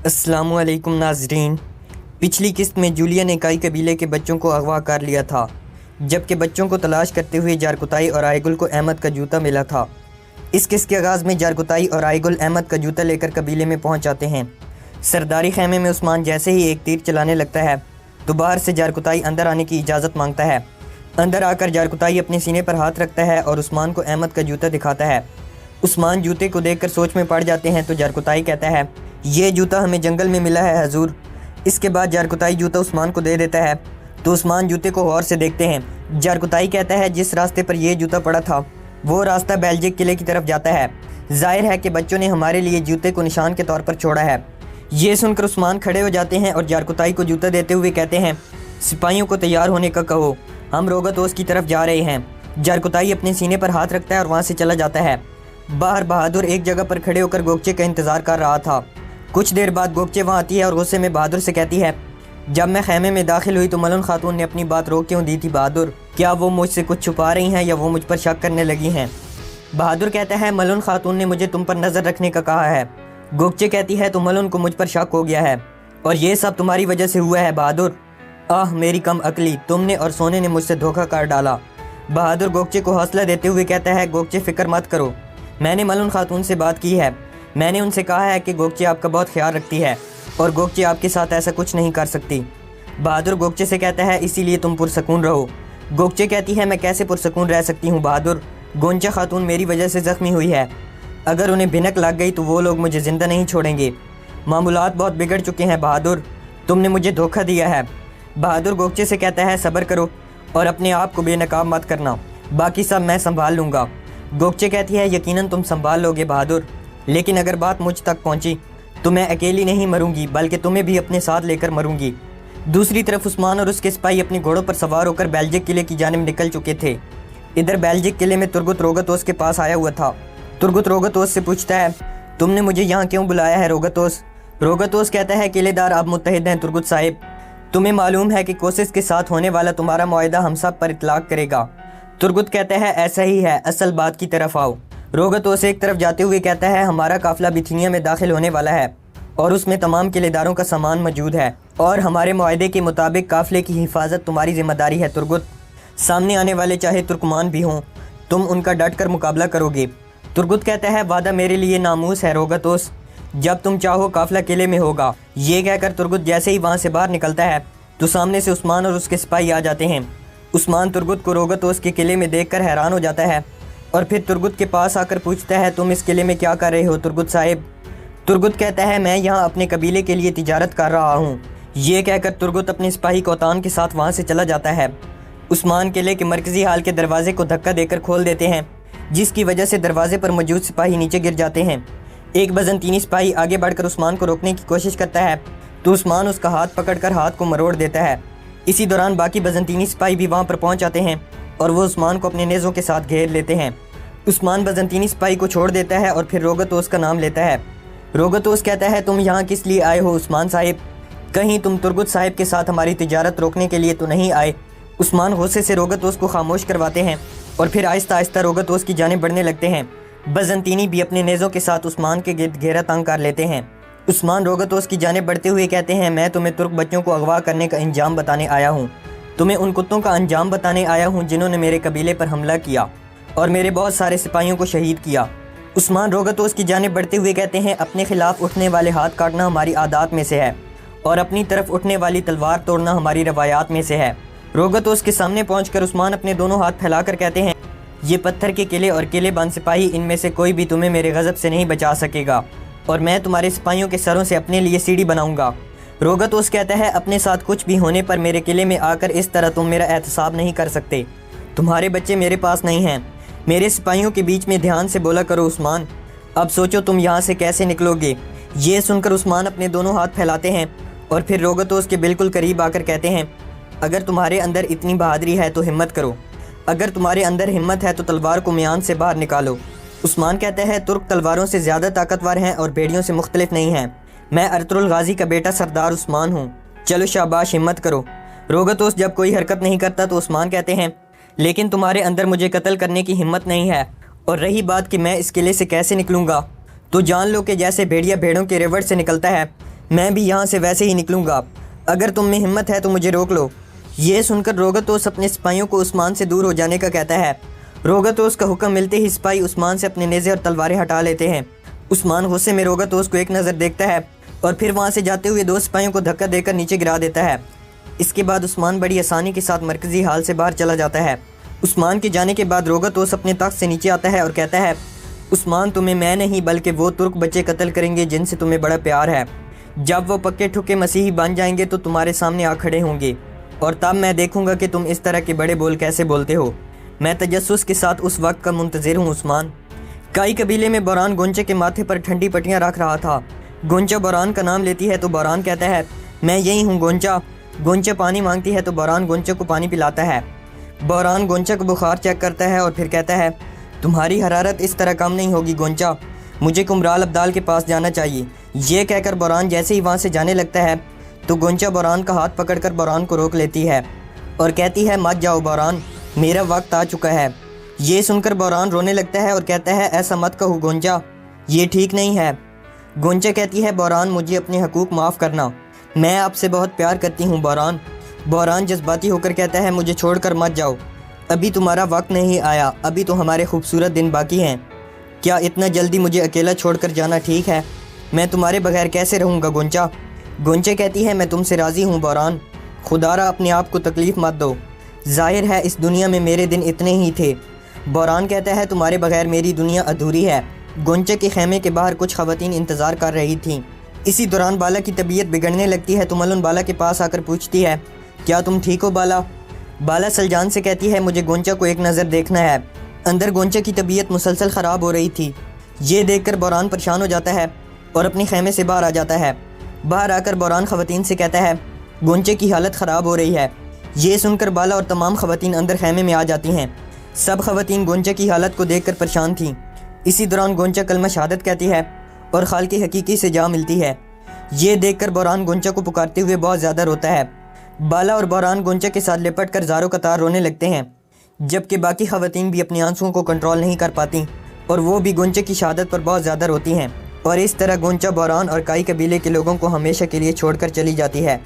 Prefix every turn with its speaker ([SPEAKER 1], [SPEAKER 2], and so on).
[SPEAKER 1] अस्सलाम वालेकुम नाज़रीन। पिछली किस्त में जूलिया ने काई कबीले के बच्चों को अगवा कर लिया था, जबकि बच्चों को तलाश करते हुए जारकुताई और आयगुल को अहमद का जूता मिला था। इस किस्त के आगाज़ में जारकुताई और आयगुल अहमद का जूता लेकर कबीले में पहुंच जाते हैं। सरदारी खैमे में उस्मान जैसे ही एक तीर चलाने लगता है तो बाहर से जारकुताई अंदर आने की इजाज़त मांगता है। अंदर आकर जारकुताई अपने सीने पर हाथ रखता है और उस्मान को अहमद का जूता दिखाता है। उस्मान जूते को देखकर सोच में पड़ जाते हैं तो जारकुताई कहता है, ये जूता हमें जंगल में मिला है हजूर। इसके बाद जारकुताई जूता उस्मान को दे देता है तो उस्मान जूते को गौर से देखते हैं। जारकुताई कहता है, जिस रास्ते पर यह जूता पड़ा था वो रास्ता बेल्जिक किले की तरफ जाता है। जाहिर है कि बच्चों ने हमारे लिए जूते को निशान के तौर पर छोड़ा है। ये सुनकर उस्मान खड़े हो जाते हैं और जारकुताई को जूता देते हुए कहते हैं, सिपाहियों को तैयार होने का कहो, हम रोगतोस की तरफ जा रहे हैं। जारकुताई अपने सीने पर हाथ रखता है और वहाँ से चला जाता है। बाहर बहादुर एक जगह पर खड़े होकर गोगचे का इंतज़ार कर रहा था। कुछ देर बाद गोगचे वहाँ आती है और गुस्से में बहादुर से कहती है, जब मैं खैमे में दाखिल हुई तो मलन खातून ने अपनी बात रोक क्यों दी थी बहादुर? क्या वो मुझसे कुछ छुपा रही हैं या वो मुझ पर शक करने लगी हैं? बहादुर कहता है, मलन खातून ने मुझे तुम पर नज़र रखने का कहा है। गोगचे कहती है, तो मलन को मुझ पर शक हो गया है और ये सब तुम्हारी वजह से हुआ है बहादुर। आह मेरी कम अकली, तुमने और सोने ने मुझसे धोखा कर डाला। बहादुर गोगचे को हौसला देते हुए कहता है, गोगचे फ़िक्र मत करो, मैंने मलन खातून से बात की है। मैंने उनसे कहा है कि गोगचे आपका बहुत ख्याल रखती है और गोगचे आपके साथ ऐसा कुछ नहीं कर सकती। बहादुर गोगचे से कहता है, इसीलिए तुम पुरसकून रहो। गोगचे कहती है, मैं कैसे पुरसकून रह सकती हूँ बहादुर? गोंचा खातून मेरी वजह से ज़ख्मी हुई है। अगर उन्हें भिनक लग गई तो वो लोग मुझे ज़िंदा नहीं छोड़ेंगे। मामूलात बहुत बिगड़ चुके हैं बहादुर, तुमने मुझे धोखा दिया है। बहादुर गोगचे से कहता है, सब्र करो और अपने आप को बेनकाब मत करना, बाकी सब मैं संभाल लूँगा। गोगचे कहती है, यकीनन तुम संभाल लोगे बहादुर, लेकिन अगर बात मुझ तक पहुंची तो मैं अकेली नहीं मरूंगी बल्कि तुम्हें भी अपने साथ लेकर मरूंगी। दूसरी तरफ उस्मान और उसके सिपाही अपने घोड़ों पर सवार होकर बेल्जिक किले की जानिब निकल चुके थे। इधर बेल्जिक किले में तुर्गुत रोगतोस के पास आया हुआ था। तुर्गुत रोगतोस से पूछता है, तुमने मुझे यहाँ क्यों बुलाया है रोगतोस? रोगतोस कहता है, किलेदार अब मुत्तहिद हैं तुर्गुत साहिब। तुम्हें मालूम है कि कोशिश के साथ होने वाला तुम्हारा मुआहदा हम सब पर इतलाक करेगा। तुर्गुत कहता है, ऐसा ही है, असल बात की तरफ आओ। रोगतोस एक तरफ जाते हुए कहता है, हमारा काफिला बिथिनिया में दाखिल होने वाला है और उसमें तमाम किलेदारों का सामान मौजूद है और हमारे मुआहदे के मुताबिक काफिले की हिफाजत तुम्हारी जिम्मेदारी है तुर्गुत। सामने आने वाले चाहे तुर्कमान भी हों, तुम उनका डट कर मुकाबला करोगे। तुर्गुत कहता है, वादा मेरे लिए नामूस है रोगतोस, जब तुम चाहो काफिला किले में होगा। ये कहकर तुर्गुत जैसे ही वहाँ से बाहर निकलता है तो सामने से उस्मान और उसके सिपाही आ जाते हैं। उस्मान तुर्गुत को रोगतोस के किले में देखकर हैरान हो जाता है और फिर तुर्गुत के पास आकर पूछता है, तुम इस किले में क्या कर रहे हो तुर्गुत साहिब? तुर्गुत कहता है, मैं यहाँ अपने कबीले के लिए तिजारत कर रहा हूँ। ये कहकर तुर्गुत अपने सिपाही कोतान के साथ वहाँ से चला जाता है। उस्मान किले के मरकज़ी हाल के दरवाजे को धक्का देकर खोल देते हैं, जिसकी वजह से दरवाजे पर मौजूद सिपाही नीचे गिर जाते हैं। एक बजंतीनी सिपाही आगे बढ़कर उस्मान को रोकने की कोशिश करता है तो उस्मान उसका हाथ पकड़कर हाथ को मरोड़ देता है। इसी दौरान बाकी बजंतीनी सिपाही भी वहाँ पर पहुँच जाते हैं और वो उस्मान को अपने नेज़ों के साथ घेर लेते हैं। उस्मान बजंतीनी सिपाही को छोड़ देता है और फिर रोगतोस का नाम लेता है। रोगतोस कहता है, तुम यहाँ किस लिए आए हो उस्मान साहिब? कहीं तुम तुर्गुत साहिब के साथ हमारी तिजारत रोकने के लिए तो नहीं आए? उस्मान गुस्से से रोगतोस को खामोश करवाते हैं और फिर आहिस्ता आहिस्ता रोगतोस की जानिब बढ़ने लगते हैं। बजंतीनी भी अपने नेज़ों के साथ उस्मान के गिर्द घेरा तंग कर लेते हैं। उस्मान रोगतोस की जानिब बढ़ते हुए कहते हैं, मैं तुम्हें तुर्क बच्चों को अगवा करने का अंजाम बताने आया हूँ। तुम्हें उन कुत्तों का अंजाम बताने आया हूँ जिन्होंने मेरे कबीले पर हमला किया और मेरे बहुत सारे सिपाहियों को शहीद किया। उस्मान रोगतोस की जानिब बढ़ते हुए कहते हैं, अपने खिलाफ उठने वाले हाथ काटना हमारी आदात में से है और अपनी तरफ उठने वाली तलवार तोड़ना हमारी रवायात में से है। रोगतोस के सामने पहुंचकर उस्मान अपने दोनों हाथ फैलाकर कहते हैं, ये पत्थर के किले और किले बंद सिपाही, इनमें से कोई भी तुम्हें मेरे गज़ब से नहीं बचा सकेगा और मैं तुम्हारे सिपाहियों के सरों से अपने लिए सीढ़ी बनाऊंगा। रोगतोस कहता है, अपने साथ कुछ भी होने पर मेरे किले में आकर इस तरह तुम मेरा एहतसाब नहीं कर सकते। तुम्हारे बच्चे मेरे पास नहीं हैं। मेरे सिपाहियों के बीच में ध्यान से बोला करो उस्मान। अब सोचो तुम यहाँ से कैसे निकलोगे। ये सुनकर उस्मान अपने दोनों हाथ फैलाते हैं और फिर रोगतोस के बिल्कुल करीब आकर कहते हैं, अगर तुम्हारे अंदर इतनी बहादुरी है तो हिम्मत करो। अगर तुम्हारे अंदर हिम्मत है तो तलवार को म्यान से बाहर निकालो। उस्मान कहता है, तुर्क तलवारों से ज़्यादा ताकतवर हैं और भेड़ियों से मुख्तलिफ नहीं हैं। मैं अर्तुरुल गाजी का बेटा सरदार उस्मान हूँ। चलो शाबाश, हिम्मत करो। रोगतोस जब कोई हरकत नहीं करता तो उस्मान कहते हैं, लेकिन तुम्हारे अंदर मुझे कत्ल करने की हिम्मत नहीं है और रही बात कि मैं इस किले से कैसे निकलूँगा, तो जान लो कि जैसे भेड़िया भेड़ों के रेवड़ से निकलता है میں بھی یہاں سے ویسے ہی نکلوں گا، اگر تم میں ہمت ہے تو مجھے روک لو۔ یہ سن کر روگتوس اپنے سپاہیوں کو عثمان سے دور ہو جانے کا کہتا ہے۔ روگتوس کا حکم ملتے ہی سپاہی عثمان سے اپنے نیزے اور تلواریں ہٹا لیتے ہیں۔ عثمان غصے میں روگتوس کو ایک نظر دیکھتا ہے اور پھر وہاں سے جاتے ہوئے 2 سپاہیوں کو دھکا دے کر نیچے گرا دیتا ہے۔ اس کے بعد عثمان بڑی آسانی کے ساتھ مرکزی ہال سے باہر چلا جاتا ہے۔ عثمان کے جانے کے بعد روگتوس اپنے تخت سے نیچے آتا ہے اور کہتا ہے، عثمان تمہیں میں نہیں بلکہ وہ ترک بچے قتل کریں گے جن سے تمہیں بڑا پیار ہے۔ جب وہ پکے ٹھکے مسیحی بن جائیں گے تو تمہارے سامنے آ کھڑے ہوں گے اور تب میں دیکھوں گا کہ تم اس طرح کے بڑے بول کیسے بولتے ہو۔ میں تجسس کے ساتھ اس وقت کا منتظر ہوں عثمان۔ کائی قبیلے میں بوران گونچے کے ماتھے پر ٹھنڈی پٹیاں رکھ رہا تھا۔ گونچا بوران کا نام لیتی ہے تو بوران کہتا ہے، میں یہی ہوں گونچا۔ گونچا پانی مانگتی ہے تو بوران گونچا کو پانی پلاتا ہے۔ بوران گونچا کو بخار چیک کرتا ہے اور پھر کہتا ہے، تمہاری حرارت اس طرح کم نہیں ہوگی گونچا، مجھے کمرال ابدال کے پاس جانا چاہیے۔ یہ کہہ کر بوران جیسے ہی وہاں سے جانے لگتا ہے تو گونچا بوران کا ہاتھ پکڑ کر بوران کو روک لیتی ہے اور کہتی ہے، مت جاؤ بوران، میرا وقت آ چکا ہے۔ یہ سن کر بوران رونے لگتا ہے اور کہتا ہے، ایسا مت کہو گونچا، یہ ٹھیک نہیں ہے۔ گونچا کہتی ہے، بوران مجھے اپنے حقوق معاف کرنا، میں آپ سے بہت پیار کرتی ہوں بوران۔ بوران جذباتی ہو کر کہتا ہے، مجھے چھوڑ کر مت جاؤ، ابھی تمہارا وقت نہیں آیا، ابھی تو ہمارے خوبصورت دن باقی ہیں۔ کیا اتنا جلدی مجھے اکیلا چھوڑ کر جانا ٹھیک ہے؟ میں تمہارے بغیر کیسے رہوں گا گونچا؟ گونچا کہتی ہے، میں تم سے راضی ہوں بوران، خدا را اپنے آپ کو تکلیف مت دو، ظاہر ہے اس دنیا میں میرے دن اتنے ہی تھے۔ بوران کہتا ہے، تمہارے بغیر میری دنیا ادھوری ہے۔ گونچا کے خیمے کے باہر کچھ خواتین انتظار کر رہی تھیں۔ اسی دوران بالا کی طبیعت بگڑنے لگتی ہے تو ملن بالا کے پاس آ کر پوچھتی ہے، کیا تم ٹھیک ہو بالا؟ بالا سلجان سے کہتی ہے، مجھے گونچا کو ایک نظر دیکھنا ہے۔ اندر گونچا کی طبیعت مسلسل خراب ہو رہی تھی۔ یہ دیکھ کر بوران پریشان ہو جاتا ہے اور اپنے خیمے سے باہر آ جاتا ہے۔ باہر آ کر بوران خواتین سے کہتا ہے، گونچا کی حالت خراب ہو رہی ہے۔ یہ سن کر بالا اور تمام خواتین اندر خیمے میں آ جاتی ہیں۔ سب خواتین گونچا کی حالت کو دیکھ کر پریشان تھیں۔ اسی دوران گونچا کلمہ شہادت کہتی ہے اور خالق حقیقی سے جا ملتی ہے۔ یہ دیکھ کر بوران گونچا کو پکارتے ہوئے بہت زیادہ روتا ہے۔ بالا اور بوران گونچا کے ساتھ لپٹ کر زاروں قطار رونے لگتے ہیں، جبکہ باقی خواتین بھی اپنی آنسوؤں کو کنٹرول نہیں کر پاتی اور وہ بھی گونچا کی شہادت پر بہت زیادہ روتی ہیں، اور اس طرح گونچا بوران اور کائی قبیلے کے لوگوں کو ہمیشہ کے لیے چھوڑ کر چلی جاتی ہے۔